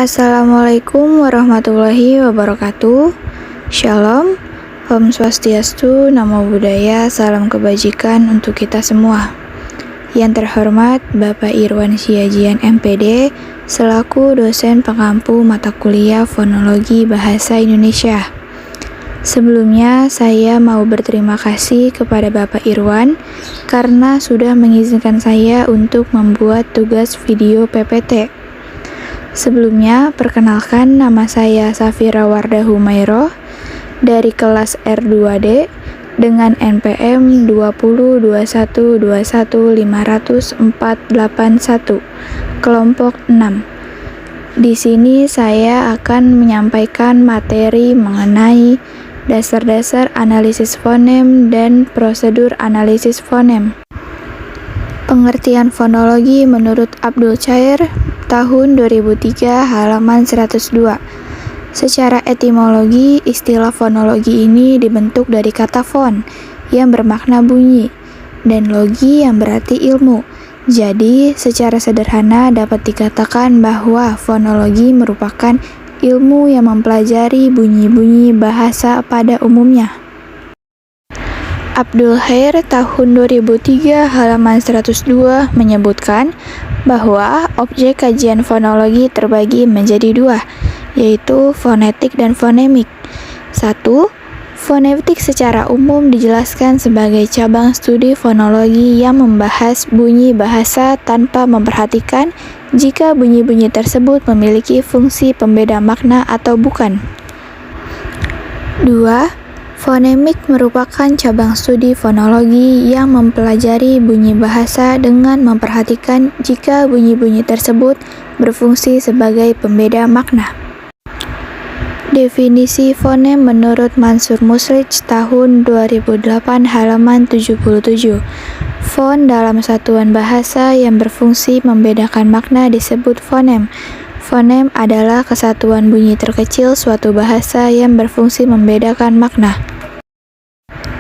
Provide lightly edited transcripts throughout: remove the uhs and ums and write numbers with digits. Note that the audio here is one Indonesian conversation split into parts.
Assalamualaikum warahmatullahi wabarakatuh. Shalom, Om Swastiastu, Namo Buddhaya, salam kebajikan untuk kita semua. Yang terhormat Bapak Irwan Syajian MPD, selaku dosen pengampu mata kuliah Fonologi Bahasa Indonesia. Sebelumnya, saya mau berterima kasih kepada Bapak Irwan karena sudah mengizinkan saya untuk membuat tugas video PPT. Sebelumnya, perkenalkan nama saya Safira Wardah Humayroh dari kelas R2D dengan NPM 2021215041 kelompok 6. Di sini saya akan menyampaikan materi mengenai dasar-dasar analisis fonem dan prosedur analisis fonem. Pengertian fonologi menurut Abdul Chair tahun 2003 halaman 102. Secara etimologi, istilah fonologi ini dibentuk dari kata fon yang bermakna bunyi dan logi yang berarti ilmu. Jadi, secara sederhana dapat dikatakan bahwa fonologi merupakan ilmu yang mempelajari bunyi-bunyi bahasa pada umumnya. Abdul Khair tahun 2003 halaman 102 menyebutkan bahwa objek kajian fonologi terbagi menjadi dua, yaitu fonetik dan fonemik. 1. Fonetik secara umum dijelaskan sebagai cabang studi fonologi yang membahas bunyi bahasa tanpa memperhatikan jika bunyi-bunyi tersebut memiliki fungsi pembeda makna atau bukan. 2. Fonemik merupakan cabang studi fonologi yang mempelajari bunyi bahasa dengan memperhatikan jika bunyi-bunyi tersebut berfungsi sebagai pembeda makna. Definisi fonem menurut Mansur Muslich tahun 2008 halaman 77. Fon dalam satuan bahasa yang berfungsi membedakan makna disebut fonem. Fonem adalah kesatuan bunyi terkecil suatu bahasa yang berfungsi membedakan makna.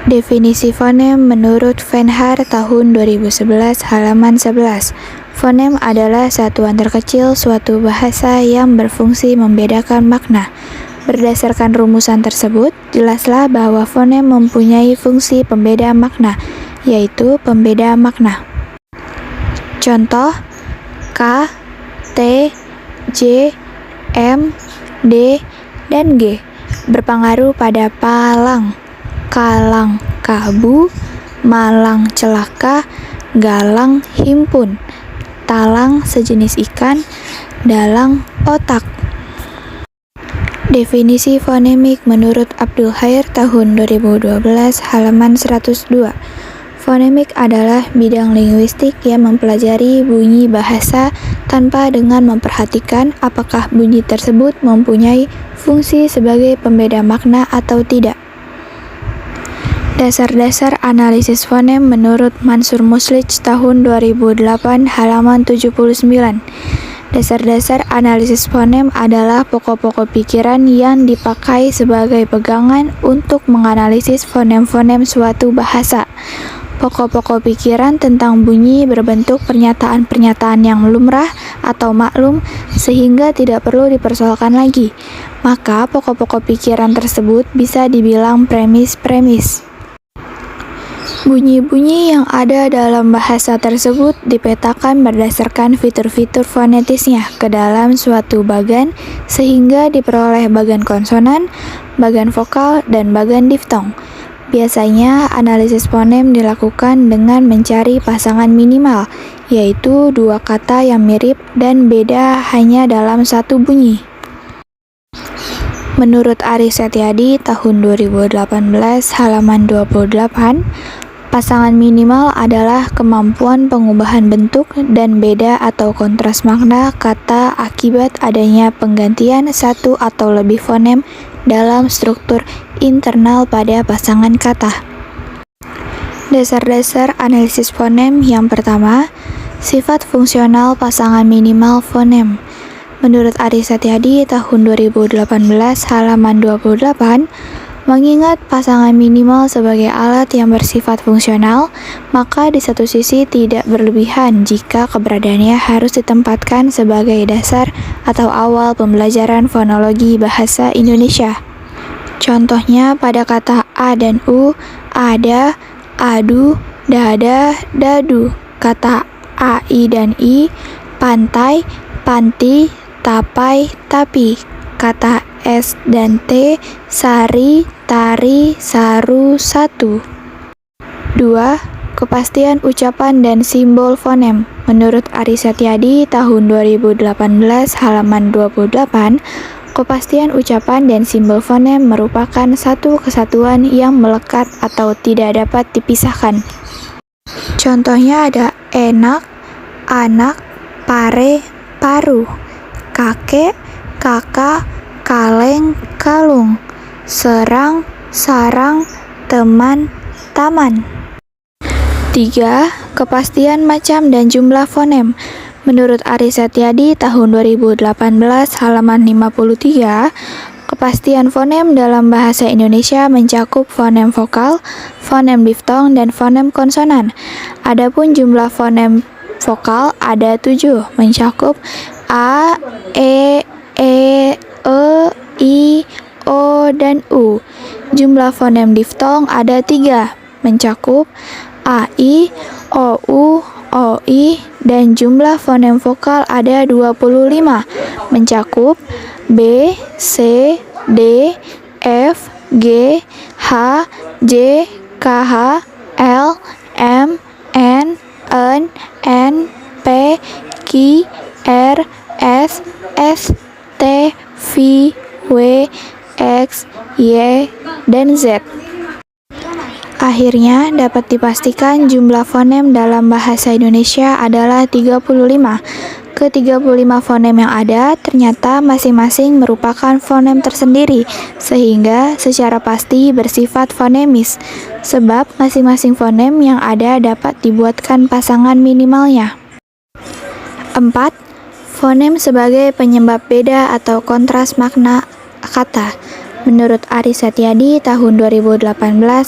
Definisi fonem menurut Venhar tahun 2011 halaman 11. Fonem adalah satuan terkecil suatu bahasa yang berfungsi membedakan makna. Berdasarkan rumusan tersebut, jelaslah bahwa fonem mempunyai fungsi pembeda makna, yaitu pembeda makna. Contoh: K, T, J, M, D, dan G berpengaruh pada palang, kalang, kabu, malang, celaka, galang, himpun, talang, sejenis ikan, dalang, otak. Definisi fonemik menurut Abdul Khair tahun 2012 halaman 102. Fonemik adalah bidang linguistik yang mempelajari bunyi bahasa tanpa dengan memperhatikan apakah bunyi tersebut mempunyai fungsi sebagai pembeda makna atau tidak. Dasar-dasar analisis fonem menurut Mansur Muslich tahun 2008 halaman 79. Dasar-dasar analisis fonem adalah pokok-pokok pikiran yang dipakai sebagai pegangan untuk menganalisis fonem-fonem suatu bahasa. Pokok-pokok pikiran tentang bunyi berbentuk pernyataan-pernyataan yang lumrah atau maklum sehingga tidak perlu dipersoalkan lagi. Maka pokok-pokok pikiran tersebut bisa dibilang premis-premis. Bunyi-bunyi yang ada dalam bahasa tersebut dipetakan berdasarkan fitur-fitur fonetisnya ke dalam suatu bagan sehingga diperoleh bagan konsonan, bagan vokal, dan bagan diftong. Biasanya analisis fonem dilakukan dengan mencari pasangan minimal, yaitu dua kata yang mirip dan beda hanya dalam satu bunyi. Menurut Ari Setiadi tahun 2018 halaman 28, pasangan minimal adalah kemampuan pengubahan bentuk dan beda atau kontras makna kata akibat adanya penggantian satu atau lebih fonem dalam struktur internal pada pasangan kata. Dasar-dasar analisis fonem yang pertama, sifat fungsional pasangan minimal fonem. Menurut Ari Setiadi tahun 2018 halaman 28, mengingat pasangan minimal sebagai alat yang bersifat fungsional, maka di satu sisi tidak berlebihan jika keberadaannya harus ditempatkan sebagai dasar atau awal pembelajaran fonologi bahasa Indonesia. Contohnya pada kata A dan U, ada, adu, dada, dadu. Kata AI dan I, pantai, panti, tapai, tapi. Kata S dan T, sari, tari, saru, satu. 2. Kepastian ucapan dan simbol fonem. Menurut Ari Setiadi tahun 2018 halaman 28, kepastian ucapan dan simbol fonem merupakan satu kesatuan yang melekat atau tidak dapat dipisahkan. Contohnya ada enak, anak, pare, paru, kakek, kakak, kaleng, kalung, serang, sarang, teman, taman. 3. Kepastian macam dan jumlah fonem. Menurut Ari Setiadi tahun 2018 halaman 53, kepastian fonem dalam bahasa Indonesia mencakup fonem vokal, fonem diftong, dan fonem konsonan. Adapun jumlah fonem vokal ada 7, mencakup A, E, I, O, dan U. Jumlah fonem diftong ada 3, mencakup AI, OU, OI, dan jumlah fonem vokal ada 25, mencakup B, C, D, F, G, H, J, KH, L, M, N, P, Q, R, S, T, V, W, X, Y, dan Z. Akhirnya, dapat dipastikan jumlah fonem dalam bahasa Indonesia adalah 35. Ke-35 fonem yang ada ternyata masing-masing merupakan fonem tersendiri, sehingga secara pasti bersifat fonemis, sebab masing-masing fonem yang ada dapat dibuatkan pasangan minimalnya. 4. Fonem sebagai penyebab beda atau kontras makna kata. Menurut Ari Setiadi tahun 2018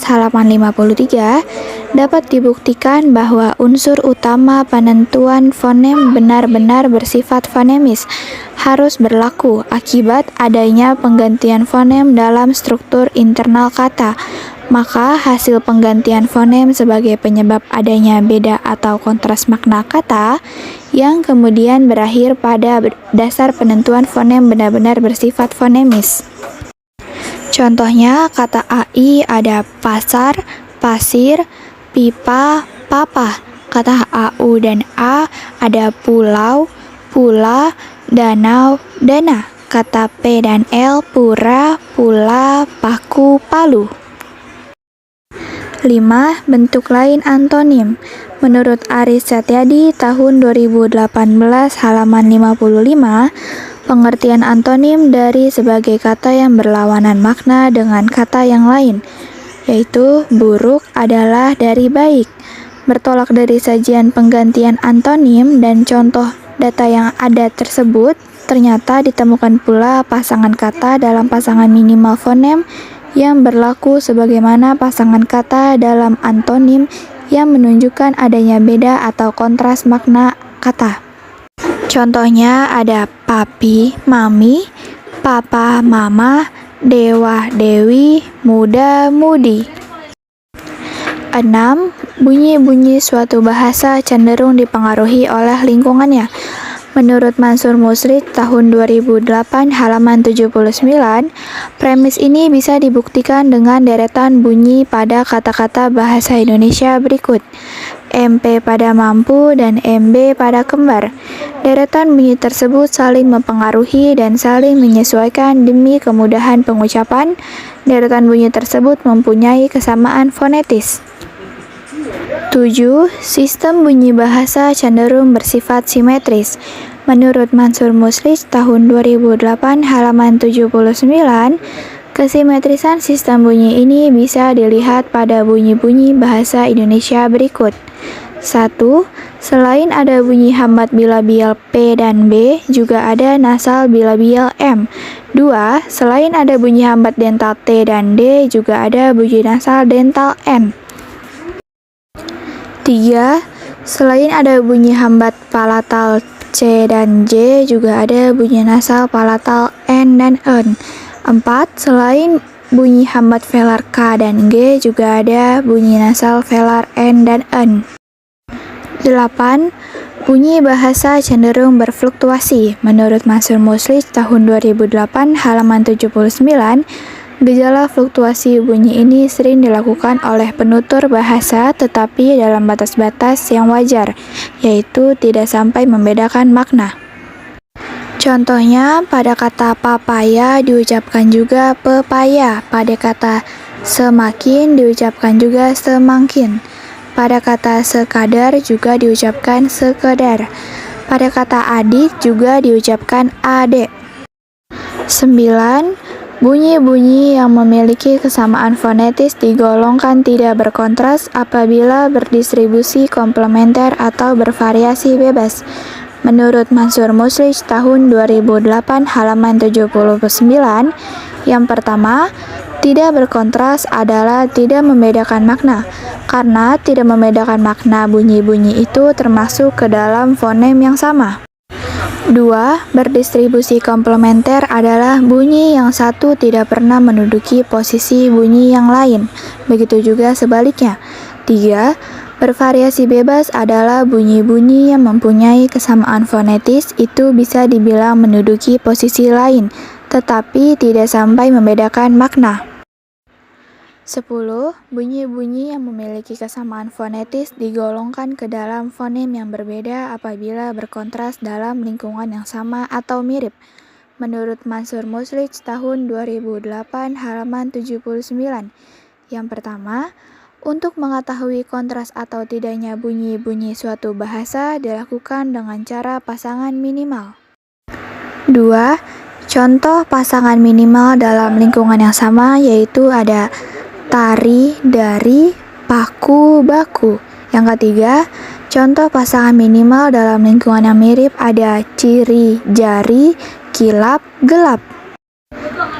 halaman 53, dapat dibuktikan bahwa unsur utama penentuan fonem benar-benar bersifat fonemis harus berlaku akibat adanya penggantian fonem dalam struktur internal kata. Maka hasil penggantian fonem sebagai penyebab adanya beda atau kontras makna kata yang kemudian berakhir pada dasar penentuan fonem benar-benar bersifat fonemis. Contohnya kata AI ada pasar, pasir, pipa, papa. Kata AU dan A ada pulau, pula, danau, dana. Kata P dan L pura, pula, paku, palu. 5. Bentuk lain antonim. Menurut Ari Setiadi tahun 2018 halaman 55, pengertian antonim dari sebagai kata yang berlawanan makna dengan kata yang lain, yaitu buruk adalah dari baik. Bertolak dari sajian penggantian antonim dan contoh data yang ada tersebut, ternyata ditemukan pula pasangan kata dalam pasangan minimal fonem yang berlaku sebagaimana pasangan kata dalam antonim yang menunjukkan adanya beda atau kontras makna kata. Contohnya ada papi, mami, papa, mama, dewa, dewi, muda, mudi. 6. Bunyi-bunyi suatu bahasa cenderung dipengaruhi oleh lingkungannya. Menurut Mansur Musrid tahun 2008 halaman 79, premis ini bisa dibuktikan dengan deretan bunyi pada kata-kata bahasa Indonesia berikut. MP pada mampu dan MB pada kembar. Deretan bunyi tersebut saling mempengaruhi dan saling menyesuaikan demi kemudahan pengucapan. Deretan bunyi tersebut mempunyai kesamaan fonetis. 7. Sistem bunyi bahasa cenderung bersifat simetris. Menurut Mansur Musrid tahun 2008 halaman 79, kesimetrisan sistem bunyi ini bisa dilihat pada bunyi-bunyi bahasa Indonesia berikut. 1. Selain ada bunyi hambat bilabial P dan B, juga ada nasal bilabial M. 2. Selain ada bunyi hambat dental T dan D, juga ada bunyi nasal dental N. 3. Selain ada bunyi hambat palatal C dan J juga ada bunyi nasal palatal N dan N. 4. Selain bunyi hambat velar K dan G, juga ada bunyi nasal velar N dan N. 8. Bunyi bahasa cenderung berfluktuasi. Menurut Mansur Muslich tahun 2008 halaman 79, gejala fluktuasi bunyi ini sering dilakukan oleh penutur bahasa tetapi dalam batas-batas yang wajar, yaitu tidak sampai membedakan makna. Contohnya, pada kata papaya diucapkan juga pepaya, pada kata semakin diucapkan juga semangkin, pada kata sekadar juga diucapkan sekedar, pada kata adik juga diucapkan adek. 9. Bunyi-bunyi yang memiliki kesamaan fonetis digolongkan tidak berkontras apabila berdistribusi komplementer atau bervariasi bebas. Menurut Mansur Muslich tahun 2008 halaman 79, yang pertama, tidak berkontras adalah tidak membedakan makna, karena tidak membedakan makna bunyi-bunyi itu termasuk ke dalam fonem yang sama. 2. Berdistribusi komplementer adalah bunyi yang satu tidak pernah menduduki posisi bunyi yang lain, begitu juga sebaliknya. 3. Bervariasi bebas adalah bunyi-bunyi yang mempunyai kesamaan fonetis itu bisa dibilang menduduki posisi lain, tetapi tidak sampai membedakan makna. 10. Bunyi-bunyi yang memiliki kesamaan fonetis digolongkan ke dalam fonem yang berbeda apabila berkontras dalam lingkungan yang sama atau mirip. Menurut Mansur Muslich tahun 2008 halaman 79. Yang pertama, untuk mengetahui kontras atau tidaknya bunyi-bunyi suatu bahasa dilakukan dengan cara pasangan minimal. 2. Contoh pasangan minimal dalam lingkungan yang sama yaitu ada tari, dari, paku, baku. Yang ketiga, contoh pasangan minimal dalam lingkungan yang mirip ada ciri, jari, kilap, gelap.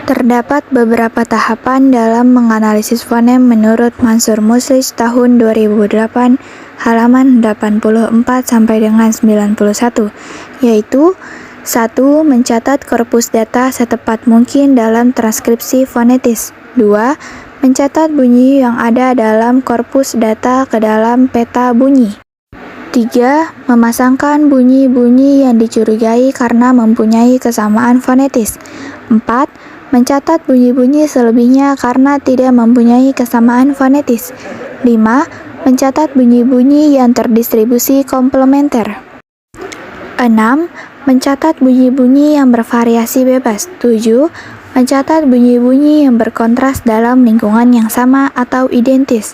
Terdapat beberapa tahapan dalam menganalisis fonem menurut Mansur Muslich tahun 2008 halaman 84 sampai dengan 91, yaitu 1. Mencatat korpus data setepat mungkin dalam transkripsi fonetis. 2. Mencatat bunyi yang ada dalam korpus data ke dalam peta bunyi. 3. Memasangkan bunyi-bunyi yang dicurigai karena mempunyai kesamaan fonetis. 4. Mencatat bunyi-bunyi selebihnya karena tidak mempunyai kesamaan fonetis. 5. Mencatat bunyi-bunyi yang terdistribusi komplementer. 6. Mencatat bunyi-bunyi yang bervariasi bebas. 7. Mencatat bunyi-bunyi yang berkontras dalam lingkungan yang sama atau identis.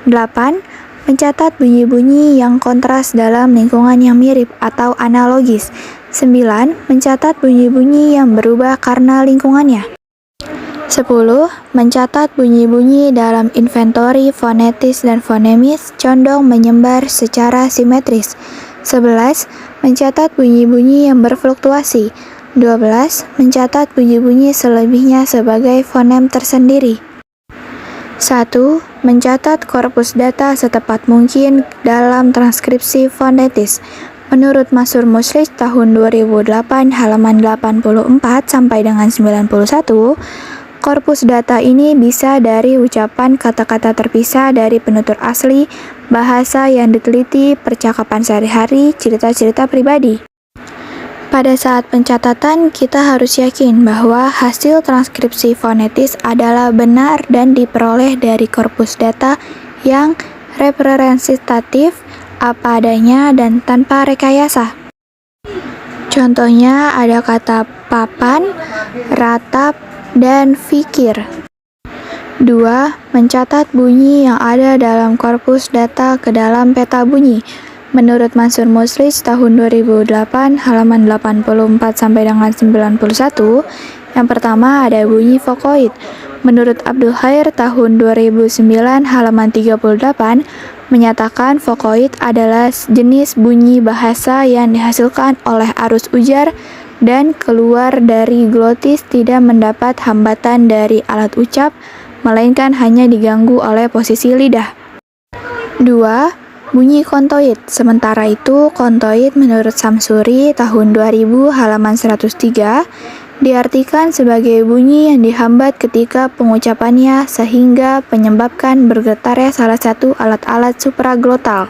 8. Mencatat bunyi-bunyi yang kontras dalam lingkungan yang mirip atau analogis. 9. Mencatat bunyi-bunyi yang berubah karena lingkungannya. 10. Mencatat bunyi-bunyi dalam inventori fonetis dan fonemis condong menyebar secara simetris. 11. Mencatat bunyi-bunyi yang berfluktuasi. 12. Mencatat bunyi-bunyi selebihnya sebagai fonem tersendiri. 1. Mencatat korpus data setepat mungkin dalam transkripsi fonetis. Menurut Mansur Muslich tahun 2008 halaman 84 sampai dengan 91, korpus data ini bisa dari ucapan kata-kata terpisah dari penutur asli, bahasa yang diteliti, percakapan sehari-hari, cerita-cerita pribadi. Pada saat pencatatan, kita harus yakin bahwa hasil transkripsi fonetis adalah benar dan diperoleh dari korpus data yang representatif, apa adanya, dan tanpa rekayasa. Contohnya ada kata papan, ratap, dan fikir. 2. Mencatat bunyi yang ada dalam korpus data ke dalam peta bunyi. Menurut Mansur Muslich tahun 2008 halaman 84 sampai dengan 91, yang pertama ada bunyi vokoid. Menurut Abdul Khair tahun 2009 halaman 38 menyatakan vokoid adalah jenis bunyi bahasa yang dihasilkan oleh arus ujar dan keluar dari glotis, tidak mendapat hambatan dari alat ucap, melainkan hanya diganggu oleh posisi lidah. 2. bunyi kontoid. Sementara itu, kontoid menurut Samsuri tahun 2000 halaman 103 diartikan sebagai bunyi yang dihambat ketika pengucapannya sehingga menyebabkan bergetarnya salah satu alat-alat supraglotal.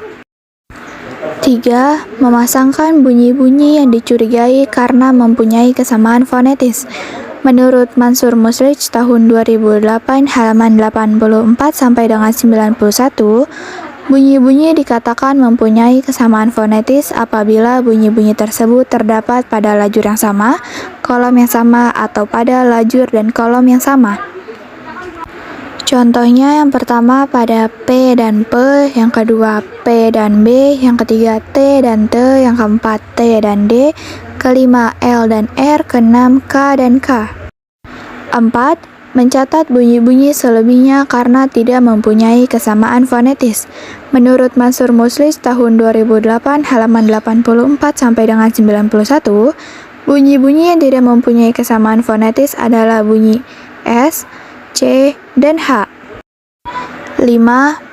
3. Memasangkan bunyi-bunyi yang dicurigai karena mempunyai kesamaan fonetis. Menurut Mansur Muslich tahun 2008 halaman 84 sampai dengan 91, bunyi-bunyi dikatakan mempunyai kesamaan fonetis apabila bunyi-bunyi tersebut terdapat pada lajur yang sama, kolom yang sama, atau pada lajur dan kolom yang sama. Contohnya yang pertama pada P dan P, yang kedua P dan B, yang ketiga T dan T, yang keempat T dan D, kelima L dan R, keenam K dan K. 4. Mencatat bunyi-bunyi selebihnya karena tidak mempunyai kesamaan fonetis. Menurut Mansur Muslich tahun 2008 halaman 84 sampai dengan 91, bunyi-bunyi yang tidak mempunyai kesamaan fonetis adalah bunyi S, C, dan H. 5.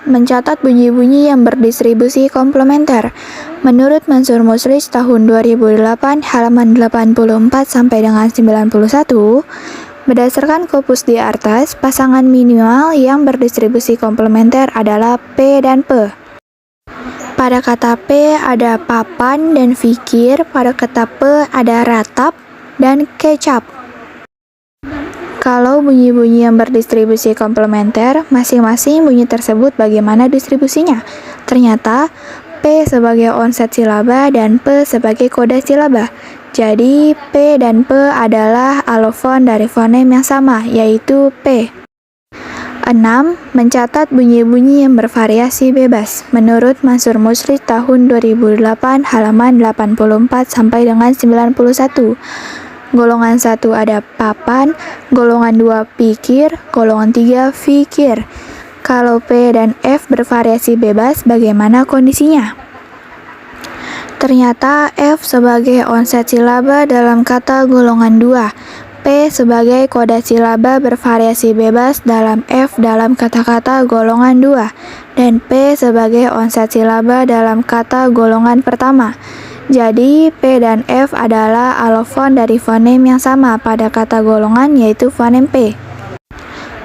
Mencatat bunyi-bunyi yang berdistribusi komplementer. Menurut Mansur Muslich tahun 2008 halaman 84 sampai dengan 91, berdasarkan korpus di atas, pasangan minimal yang berdistribusi komplementer adalah P dan P. Pada kata P ada papan dan fikir, pada kata P ada ratap dan kecap. Kalau bunyi-bunyi yang berdistribusi komplementer, masing-masing bunyi tersebut bagaimana distribusinya? Ternyata P sebagai onset silaba dan P sebagai koda silaba. Jadi P dan P adalah alofon dari fonem yang sama, yaitu P. 6. Mencatat bunyi-bunyi yang bervariasi bebas. Menurut Mansur Muslich tahun 2008 halaman 84 sampai dengan 91. Golongan 1 ada papan, golongan 2 pikir, golongan 3 fikir. Kalau P dan F bervariasi bebas, bagaimana kondisinya? Ternyata F sebagai onset silaba dalam kata golongan 2, P sebagai koda silaba bervariasi bebas dalam F dalam kata-kata golongan 2, dan P sebagai onset silaba dalam kata golongan pertama. Jadi, P dan F adalah alofon dari fonem yang sama pada kata golongan, yaitu fonem P.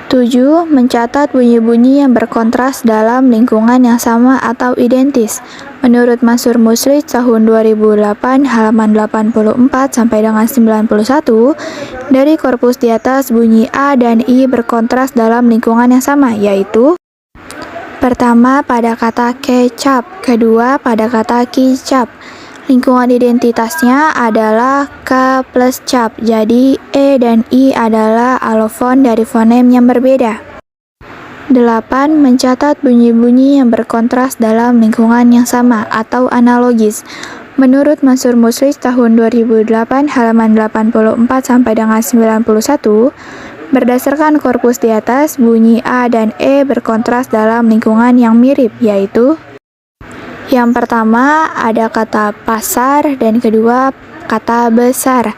7. Mencatat bunyi-bunyi yang berkontras dalam lingkungan yang sama atau identis. Menurut Mansur Muslich tahun 2008 halaman 84 sampai dengan 91, dari korpus di atas bunyi A dan I berkontras dalam lingkungan yang sama, yaitu pertama pada kata kecap, kedua pada kata kicap. Lingkungan identitasnya adalah K plus cap, jadi E dan I adalah alofon dari fonem yang berbeda. 8. Mencatat bunyi-bunyi yang berkontras dalam lingkungan yang sama atau analogis. Menurut Mansur Muslich tahun 2008 halaman 84 sampai dengan 91, berdasarkan korpus di atas, bunyi A dan E berkontras dalam lingkungan yang mirip, yaitu yang pertama ada kata pasar dan kedua kata besar.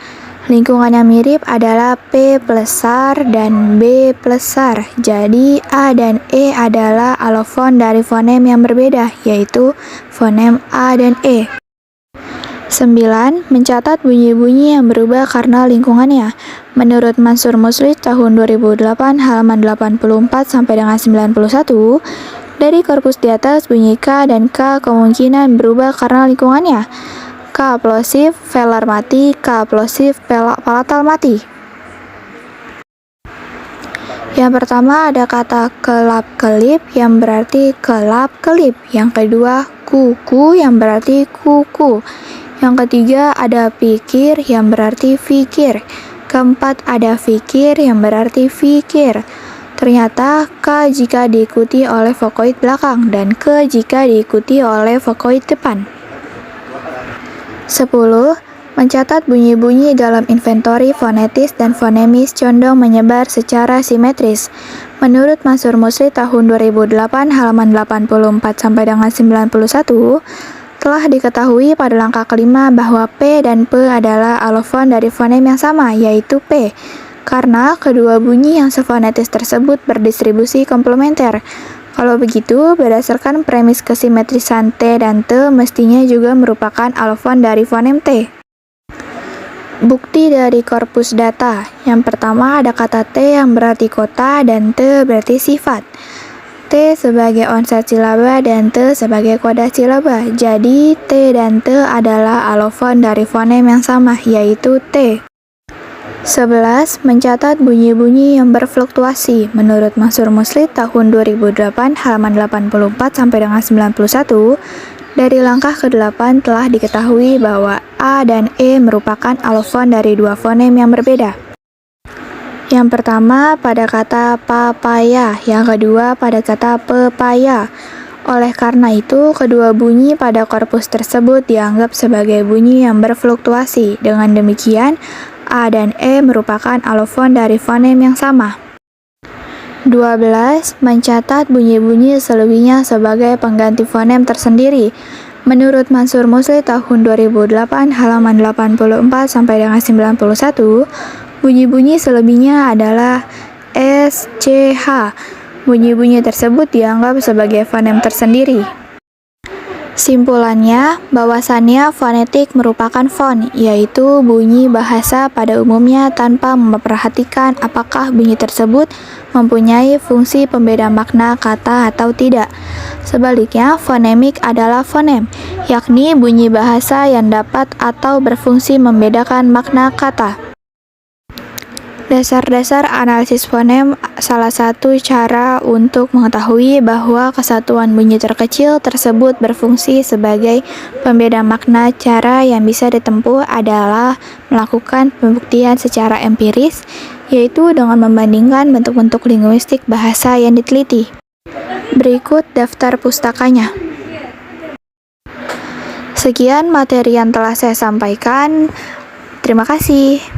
Lingkungan yang mirip adalah P besar dan B besar. Jadi A dan E adalah alofon dari fonem yang berbeda, yaitu fonem A dan E. 9. Mencatat bunyi-bunyi yang berubah karena lingkungannya. Menurut Mansur Muslich tahun 2008 halaman 84 sampai dengan 91, dari korpus di atas bunyi K dan K kemungkinan berubah karena lingkungannya. K plosif, velar mati, K plosif, palatal mati. Yang pertama ada kata kelap-kelip yang berarti kelap-kelip. Yang kedua kuku yang berarti kuku. Yang ketiga ada pikir yang berarti fikir. Keempat ada fikir yang berarti fikir. Ternyata K jika diikuti oleh vokoid belakang dan K jika diikuti oleh vokoid depan. 10. Mencatat bunyi-bunyi dalam inventori fonetis dan fonemis condong menyebar secara simetris. Menurut Mansur Muslich tahun 2008 halaman 84 sampai dengan 91, telah diketahui pada langkah kelima bahwa P dan P adalah alofon dari fonem yang sama, yaitu P. Karena kedua bunyi yang sefonetis tersebut berdistribusi komplementer. Kalau begitu, berdasarkan premis kesimetrisan T dan T, mestinya juga merupakan alofon dari fonem T. Bukti dari korpus data. Yang pertama ada kata T yang berarti kota dan T berarti sifat. T sebagai onset silaba dan T sebagai koda silaba. Jadi, T dan T adalah alofon dari fonem yang sama, yaitu T. 11. Mencatat bunyi-bunyi yang berfluktuasi. Menurut Mansur Muslit tahun 2008 halaman 84 sampai dengan 91, dari langkah ke-8 telah diketahui bahwa A dan E merupakan alofon dari dua fonem yang berbeda. Yang pertama pada kata papaya, yang kedua pada kata pepaya. Oleh karena itu, kedua bunyi pada korpus tersebut dianggap sebagai bunyi yang berfluktuasi. Dengan demikian, A dan E merupakan alofon dari fonem yang sama. 12. Mencatat bunyi-bunyi selebihnya sebagai pengganti fonem tersendiri. Menurut Mansur Muslit tahun 2008 halaman 84 sampai dengan 91, bunyi-bunyi selebihnya adalah S, C, H. Bunyi-bunyi tersebut dianggap sebagai fonem tersendiri. Simpulannya, bahwasannya fonetik merupakan fon, yaitu bunyi bahasa pada umumnya tanpa memperhatikan apakah bunyi tersebut mempunyai fungsi pembeda makna kata atau tidak. Sebaliknya, fonemik adalah fonem, yakni bunyi bahasa yang dapat atau berfungsi membedakan makna kata. Dasar-dasar analisis fonem. Salah satu cara untuk mengetahui bahwa kesatuan bunyi terkecil tersebut berfungsi sebagai pembeda makna cara yang bisa ditempuh adalah melakukan pembuktian secara empiris, yaitu dengan membandingkan bentuk-bentuk linguistik bahasa yang diteliti. Berikut daftar pustakanya. Sekian materi yang telah saya sampaikan. Terima kasih.